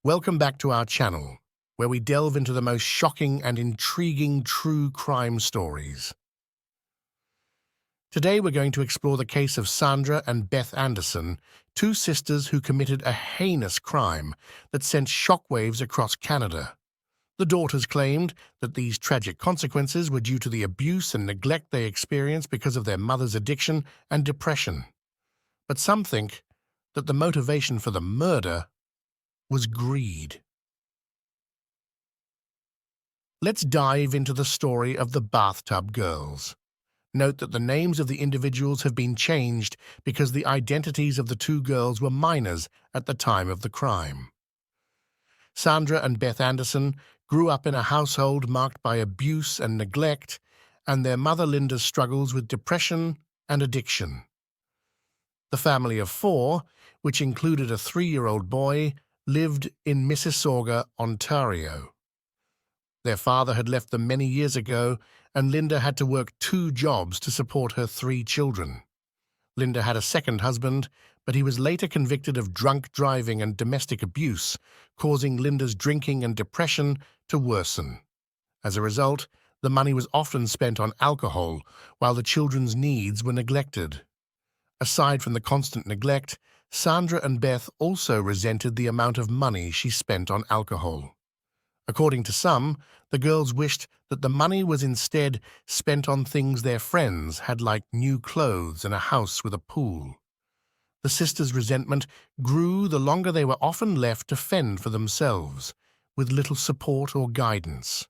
Welcome back to our channel, where we delve into the most shocking and intriguing true crime stories. Today we're going to explore the case of Sandra and Beth Anderson, two sisters who committed a heinous crime that sent shockwaves across Canada. The daughters claimed that these tragic consequences were due to the abuse and neglect they experienced because of their mother's addiction and depression. But some think that the motivation for the murder was greed. Let's dive into the story of the Bathtub Girls. Note that the names of the individuals have been changed because the identities of the two girls were minors at the time of the crime. Sandra and Beth Anderson grew up in a household marked by abuse and neglect, and their mother Linda's struggles with depression and addiction. The family of four, which included a 3-year-old boy, lived in Mississauga, Ontario. Their father had left them many years ago, and Linda had to work 2 jobs to support her 3 children. Linda had a second husband, but he was later convicted of drunk driving and domestic abuse, causing Linda's drinking and depression to worsen. As a result, the money was often spent on alcohol, while the children's needs were neglected. Aside from the constant neglect, Sandra and Beth also resented the amount of money she spent on alcohol. According to some, the girls wished that the money was instead spent on things their friends had, like new clothes and a house with a pool. The sisters' resentment grew the longer they were often left to fend for themselves, with little support or guidance.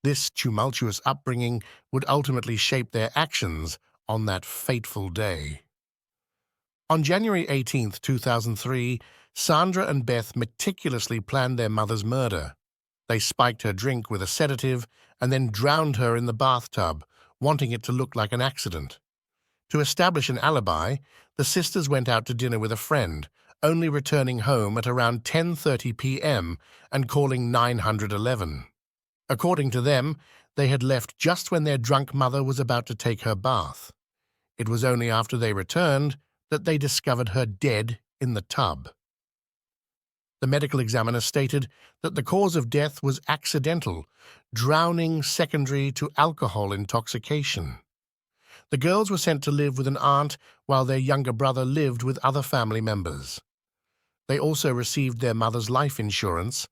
This tumultuous upbringing would ultimately shape their actions on that fateful day. On January 18, 2003, Sandra and Beth meticulously planned their mother's murder. They spiked her drink with a sedative and then drowned her in the bathtub, wanting it to look like an accident. To establish an alibi, the sisters went out to dinner with a friend, only returning home at around 10:30 p.m. and calling 911. According to them, they had left just when their drunk mother was about to take her bath. It was only after they returned that they discovered her dead in the tub. The medical examiner stated that the cause of death was accidental, drowning secondary to alcohol intoxication. The girls were sent to live with an aunt while their younger brother lived with other family members. They also received their mother's life insurance.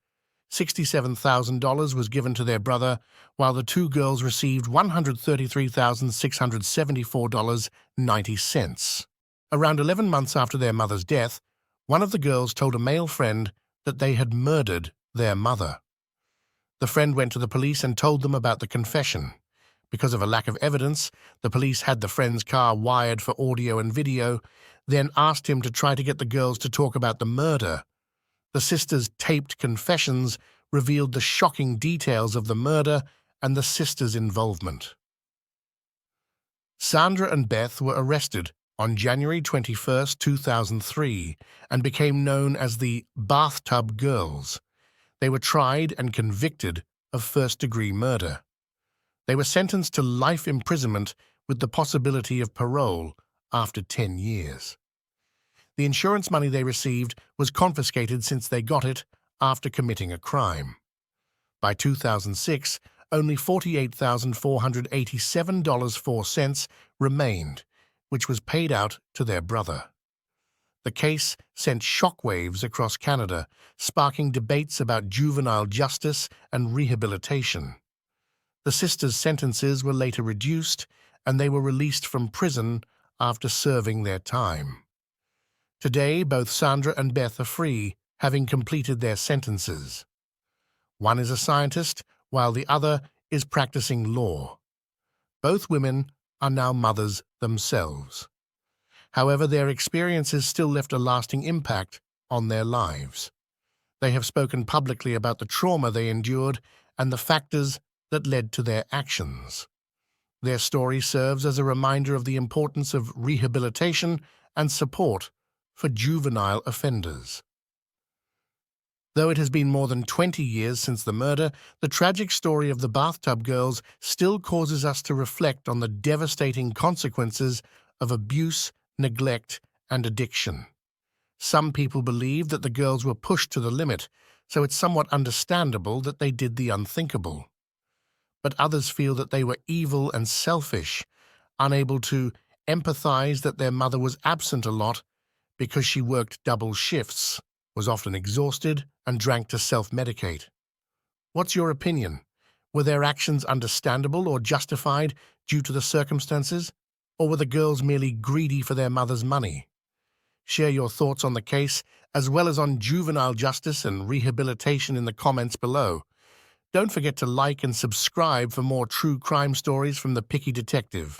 $67,000 was given to their brother, while the two girls received $133,674.90. Around 11 months after their mother's death, one of the girls told a male friend that they had murdered their mother. The friend went to the police and told them about the confession. Because of a lack of evidence, the police had the friend's car wired for audio and video, then asked him to try to get the girls to talk about the murder. The sisters' taped confessions revealed the shocking details of the murder and the sisters' involvement. Sandra and Beth were arrested on January 21, 2003, and became known as the Bathtub Girls. They were tried and convicted of first-degree murder. They were sentenced to life imprisonment with the possibility of parole after 10 years. The insurance money they received was confiscated since they got it after committing a crime. By 2006, only $48,487.04 remained, which was paid out to their brother. The case sent shockwaves across Canada, sparking debates about juvenile justice and rehabilitation. The sisters' sentences were later reduced, and they were released from prison after serving their time. Today, both Sandra and Beth are free, having completed their sentences. One is a scientist, while the other is practicing law. Both women are now mothers themselves. However, their experiences still left a lasting impact on their lives. They have spoken publicly about the trauma they endured and the factors that led to their actions. Their story serves as a reminder of the importance of rehabilitation and support for juvenile offenders. Though it has been more than 20 years since the murder, the tragic story of the Bathtub Girls still causes us to reflect on the devastating consequences of abuse, neglect, and addiction. Some people believe that the girls were pushed to the limit, so it's somewhat understandable that they did the unthinkable. But others feel that they were evil and selfish, unable to empathize that their mother was absent a lot because she worked double shifts, was often exhausted, and drank to self-medicate. What's your opinion? Were their actions understandable or justified due to the circumstances, or were the girls merely greedy for their mother's money? Share your thoughts on the case, as well as on juvenile justice and rehabilitation in the comments below. Don't forget to like and subscribe for more true crime stories from the Picky Detective.